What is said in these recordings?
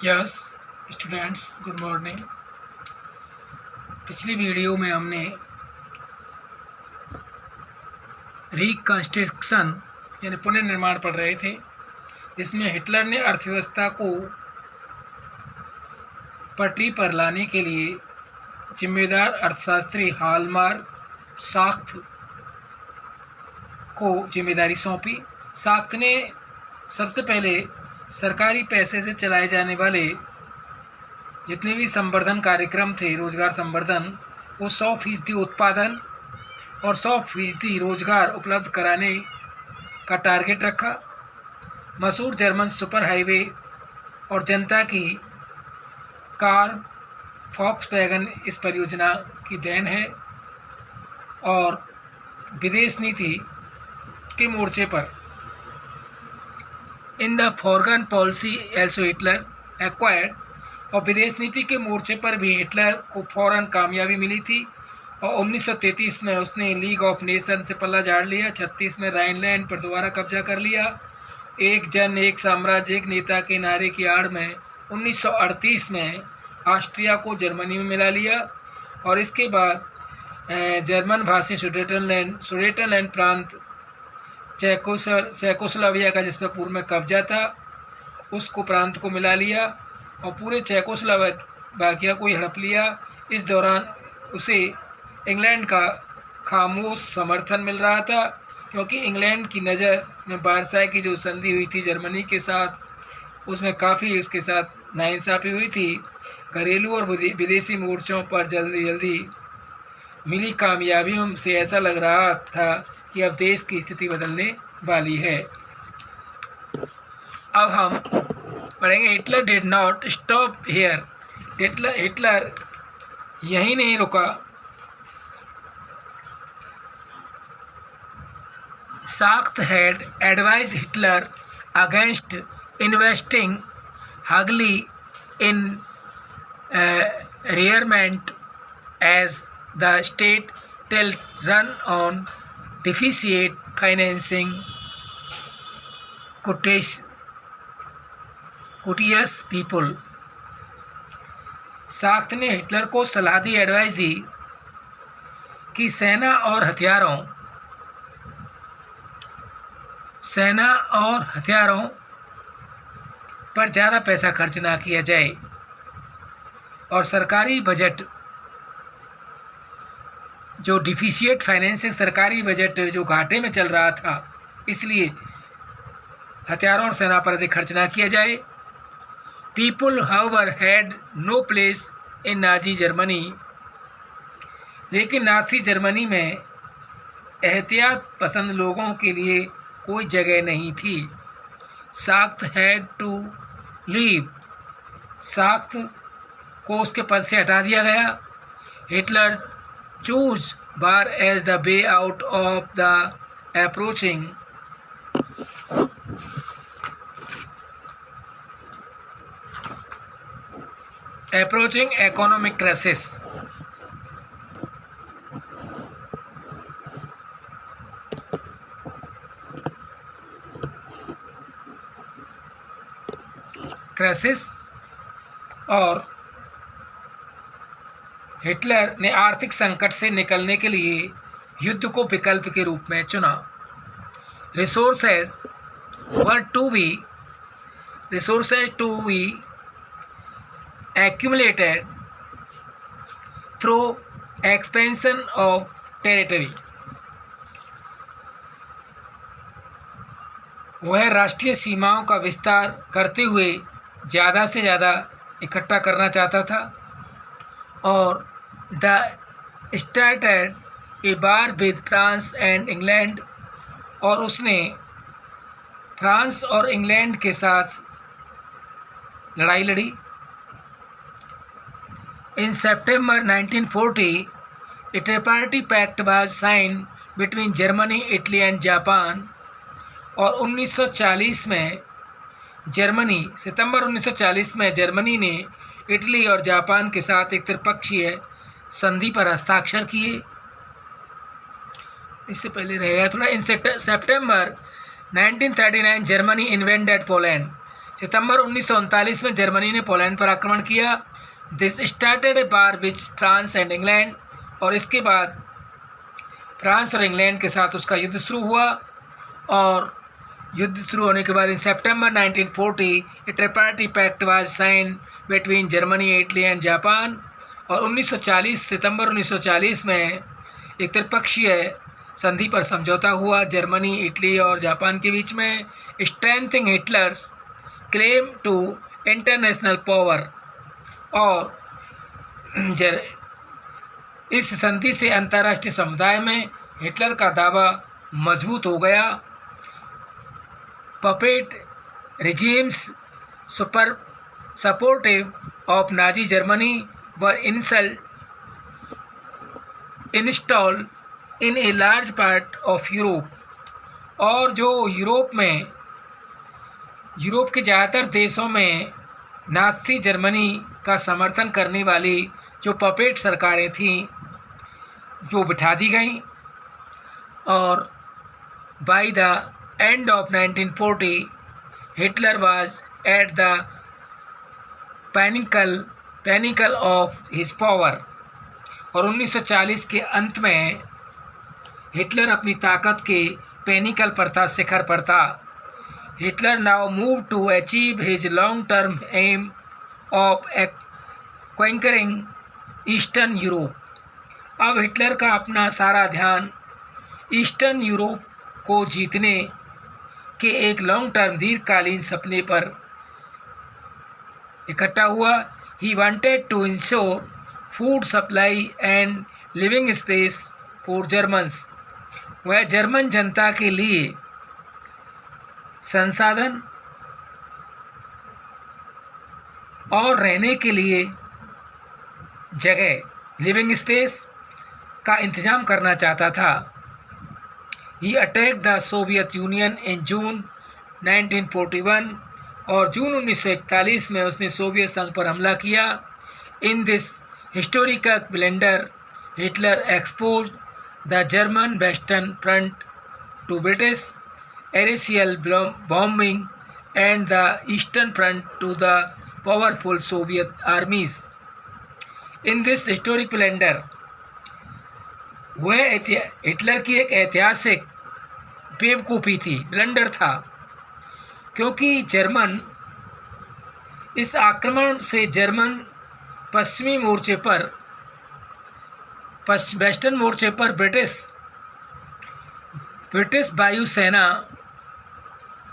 Yes students, good morning. पिछली video में हमने रिकंस्ट्रक्शन यानी पुनर्निर्माण पढ़ रहे थे, जिसमें हिटलर ने अर्थव्यवस्था को पटरी पर लाने के लिए जिम्मेदार अर्थशास्त्री हालमार्क साख्त को जिम्मेदारी सौंपी। साख्त ने सबसे पहले सरकारी पैसे से चलाए जाने वाले जितने भी संवर्धन कार्यक्रम थे, रोजगार संवर्धन, वो 100% उत्पादन और 100% रोजगार उपलब्ध कराने का टारगेट रखा। मशहूर जर्मन सुपर हाईवे और जनता की कार फॉक्सवैगन इस परियोजना की देन है। और विदेश नीति के मोर्चे पर in the foreign policy also Hitler acquired, और विदेश नीति के मोर्चे पर भी हिटलर को फौरन कामयाबी मिली थी। और 1933 में उसने लीग ऑफ नेशन से पल्ला झाड़ लिया। 36 में राइनलैंड पर दोबारा कब्जा कर लिया। एक जन एक साम्राज्य एक नेता के नारे की आड़ में 1938 में ऑस्ट्रिया को जर्मनी में मिला लिया। और इसके बाद जर्मन भाषी सुडेटनलैंड प्रांत चेकोस्लोवाकिया का, जिस पर पूर्व में कब्जा था, उसको प्रांत को मिला लिया और पूरे चेकोस्लोवाकिया को हड़प लिया। इस दौरान उसे इंग्लैंड का खामोश समर्थन मिल रहा था, क्योंकि इंग्लैंड की नज़र में वारसाई की जो संधि हुई थी जर्मनी के साथ, उसमें काफ़ी उसके साथ नाइंसाफ़ी हुई थी। घरेलू और विदेशी मोर्चों पर जल्दी मिली कामयाबियों से ऐसा लग रहा था कि अब देश की स्थिति बदलने वाली है। अब हम पढ़ेंगे Hitler did not stop here. Hitler यहीं नहीं रुका। Schacht had advised Hitler against investing heavily in rearmament as the state tilt run on deficit financing courteous people। साख्त ने हिटलर को सलाह दी, एडवाइस दी कि सेना और हथियारों पर ज़्यादा पैसा खर्च ना किया जाए और सरकारी बजट जो डिफिशिएट फाइनेंसिंग, सरकारी बजट जो घाटे में चल रहा था, इसलिए हथियारों और सेना पर अधिक खर्च ना किया जाए। People however had no place in Nazi Germany, लेकिन नाजी जर्मनी में एहतियात पसंद लोगों के लिए कोई जगह नहीं थी। Schacht had to leave, Schacht को उसके पद से हटा दिया गया। Hitler choose war as the way out of the approaching economic crisis. और हिटलर ने आर्थिक संकट से निकलने के लिए युद्ध को विकल्प के रूप में चुना। Resources to be accumulated through expansion of territory। वह राष्ट्रीय सीमाओं का विस्तार करते हुए ज़्यादा से ज़्यादा इकट्ठा करना चाहता था। और the started A war with France and England, और उसने फ्रांस और इंग्लैंड के साथ लड़ाई लड़ी। In September 1940, a tripartite pact was signed between Germany, Italy and Japan। और 1940 में सितंबर 1940 में जर्मनी ने इटली और जापान के साथ एक त्रिपक्षीय संधि पर हस्ताक्षर किए। इससे पहले रहेगा थोड़ा। इन सितंबर 1939 जर्मनी इन्वेडेड पोलैंड, सितंबर 1939 में जर्मनी ने पोलैंड पर आक्रमण किया। This started A war which France and England, और इसके बाद फ्रांस और इंग्लैंड के साथ उसका युद्ध शुरू हुआ। और युद्ध शुरू होने के बाद in September 1940 a tripartite pact was signed between Germany, Italy and Japan. और 1940 सितंबर 1940 में एक त्रिपक्षीय संधि पर समझौता हुआ जर्मनी, इटली और जापान के बीच में, strengthening Hitler's claim to international power. और इस संधि से अंतर्राष्ट्रीय समुदाय में हिटलर का दावा मजबूत हो गया। Puppet regimes supportive of Nazi Germany were installed in a large part of Europe, और जो यूरोप के ज़्यादातर देशों में नाज़ी जर्मनी का समर्थन करने वाली जो पपेट सरकारें थीं जो बिठा दी गईं। और by the end of 1940 Hitler was at the panicle of his power, और 1940 के अंत में हिटलर अपनी ताकत के पैनिकल पर था, शिखर पर था। Hitler now move to achieve his long term aim of conquering Eastern Europe. अब हिटलर का अपना सारा ध्यान ईस्टर्न यूरोप को जीतने के एक लॉन्ग टर्म दीर्घकालीन सपने पर इकट्ठा हुआ। He wanted to ensure food supply and living space for Germans. वह जर्मन जनता के लिए संसाधन और रहने के लिए जगह, लिविंग स्पेस का इंतज़ाम करना चाहता था। ही attack the Soviet union in जून 1941, और जून 1941 में उसने सोवियत संघ पर हमला किया। In this historical blunder Hitler exposed the German western front to British aerial bombing and the eastern front to the powerful Soviet armies. In this historic blunder, वह Hitler की एक ऐतिहासिक बेवकूफ़ी थी, ब्लंडर था, क्योंकि जर्मन इस आक्रमण से जर्मन पश्चिमी मोर्चे पर वेस्टर्न मोर्चे पर ब्रिटिश वायुसेना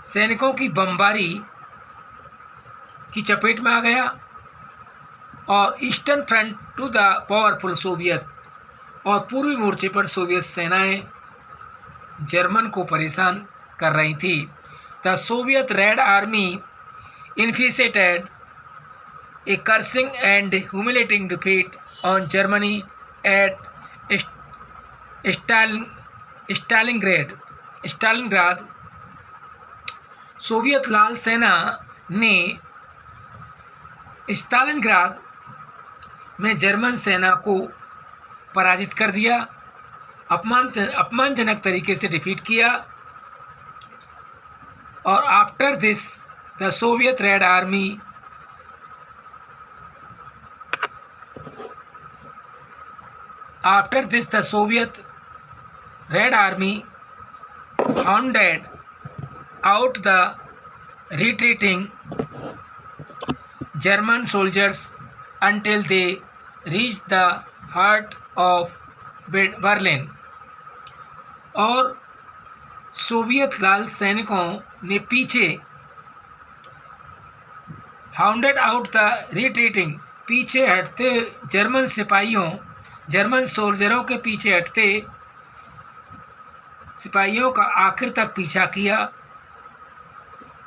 सैनिकों की बमबारी की चपेट में आ गया, और eastern front to the powerful Soviet, और पूर्वी मोर्चे पर सोवियत सेनाएं जर्मन को परेशान कर रही थी। The Soviet red army inflicted a crushing and humiliating defeat on Germany at Stalingrad. Soviet लाल सेना ने स्टालिनग्राद में जर्मन सेना को पराजित कर दिया, अपमानजनक तरीके से डिफीट किया। और after this the Soviet red army hounded out the retreating German soldiers until they reached the heart of Berlin. और सोवियत लाल सैनिकों ने पीछे हाउंडेड आउट द रिट्रीटिंग, पीछे हटते जर्मन सोल्जरों के पीछे हटते सिपाहियों का आखिर तक पीछा किया,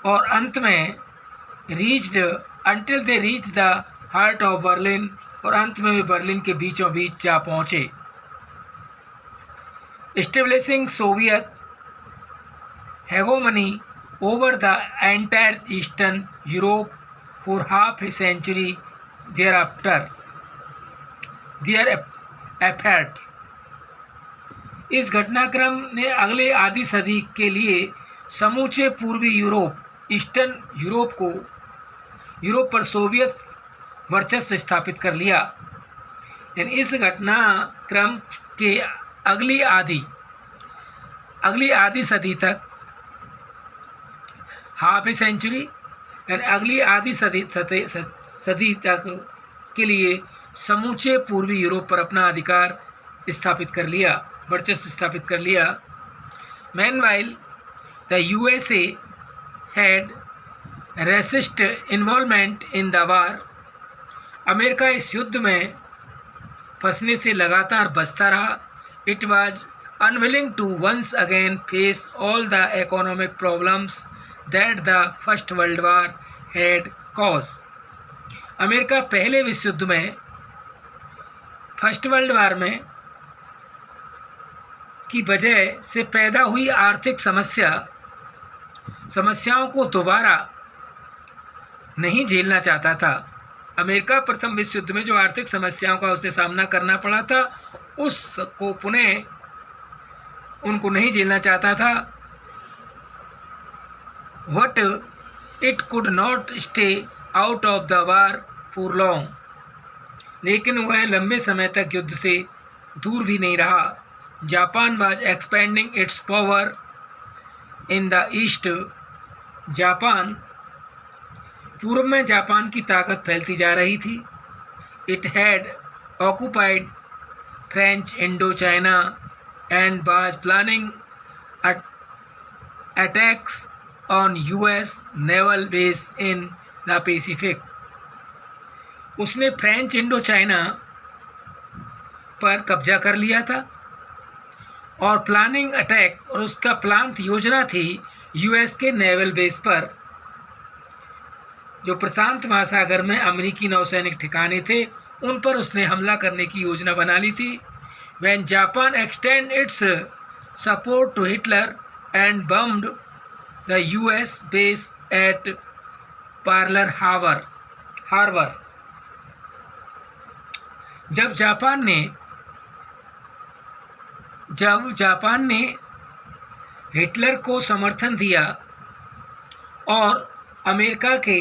और अंत में until they reached the heart of Berlin, और अंत में वे बर्लिन के बीचों बीच जा पहुँचे। Establishing Soviet hegemony over the entire Eastern Europe for half a century thereafter. Their effort, इस घटनाक्रम ने अगले आधी सदी के लिए समूचे पूर्वी यूरोप, ईस्टर्न यूरोप को यूरोप पर सोवियत वर्चस्व स्थापित कर लिया। इस घटनाक्रम के अगली आधी सदी तक, हाफ ए सेंचुरी, यानी अगली आधी सदी तक के लिए समूचे पूर्वी यूरोप पर अपना अधिकार स्थापित कर लिया, वर्चस्व स्थापित कर लिया। Meanwhile, the USA had resist involvement in the war. America इस युद्ध में फंसने से लगातार बचता रहा। It was unwilling to once again face all the economic problems that the First World War had caused. America पहले विश्व युद्ध में, फर्स्ट वर्ल्ड वार में की वजह से पैदा हुई आर्थिक समस्याओं को दोबारा नहीं झेलना चाहता था। अमेरिका प्रथम विश्व युद्ध में जो आर्थिक समस्याओं का उसे सामना करना पड़ा था, उसको पुनः उनको नहीं झेलना चाहता था। But it could not stay out of the war for long. लेकिन वह लंबे समय तक युद्ध से दूर भी नहीं रहा। Japan was expanding its power in the east. Japan पूर्व में जापान की ताकत फैलती जा रही थी। It had occupied French Indochina and was planning attacks on US naval base in the Pacific. उसने फ्रेंच इंडो चाइना पर कब्जा कर लिया था और प्लानिंग अटैक, और उसका प्लान योजना थी यूएस के नेवल बेस पर, जो प्रशांत महासागर में अमेरिकी नौसैनिक ठिकाने थे, उन पर उसने हमला करने की योजना बना ली थी। When Japan extended its support to Hitler and bombed the US base at Pearl Harbor. जब जापान ने हिटलर को समर्थन दिया और अमेरिका के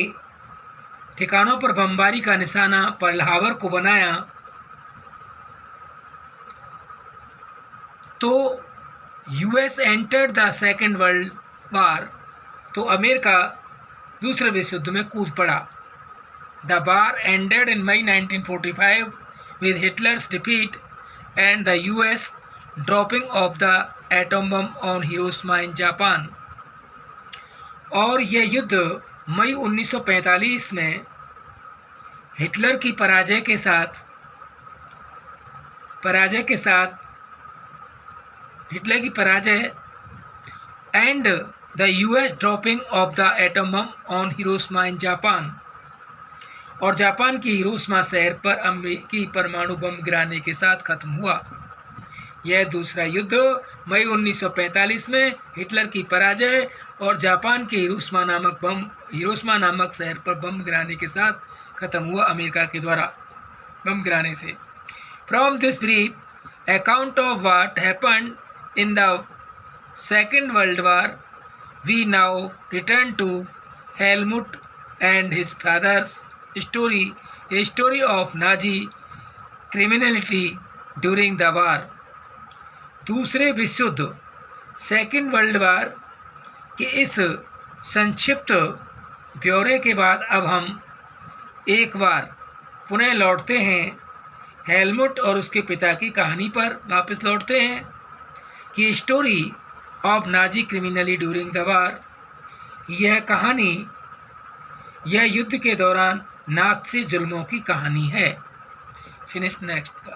ठिकानों पर बमबारी का निशाना पर्ल हार्बर को बनाया, तो US entered the second world war, तो अमेरिका दूसरे विश्व युद्ध में कूद पड़ा। The war ended in May 1945 with Hitler's defeat and the US dropping of the atom bomb on Hiroshima in Japan. और यह युद्ध मई 1945 में हिटलर की पराजय के साथ हिटलर की पराजय and the US dropping of the atom bomb on Hiroshima in Japan, और जापान की हिरोशिमा शहर पर अमेरिकी परमाणु बम गिराने के साथ खत्म हुआ। यह दूसरा युद्ध मई 1945 में हिटलर की पराजय और जापान के हिरोशिमा नामक शहर पर बम गिराने के साथ खत्म हुआ, अमेरिका के द्वारा बम गिराने से। From this brief account of what happened in the second world war, we now return to Helmut and his father's story, a story of Nazi criminality during the war. दूसरे विश्व युद्ध, second world वार के इस संक्षिप्त ब्यौरे के बाद अब हम एक बार पुनः लौटते हैं हेलमुट और उसके पिता की कहानी पर वापस लौटते हैं कि story of Nazi criminally during the war, यह कहानी यह युद्ध के दौरान नाज़ी जुल्मों की कहानी है। फिनिश नेक्स्ट का।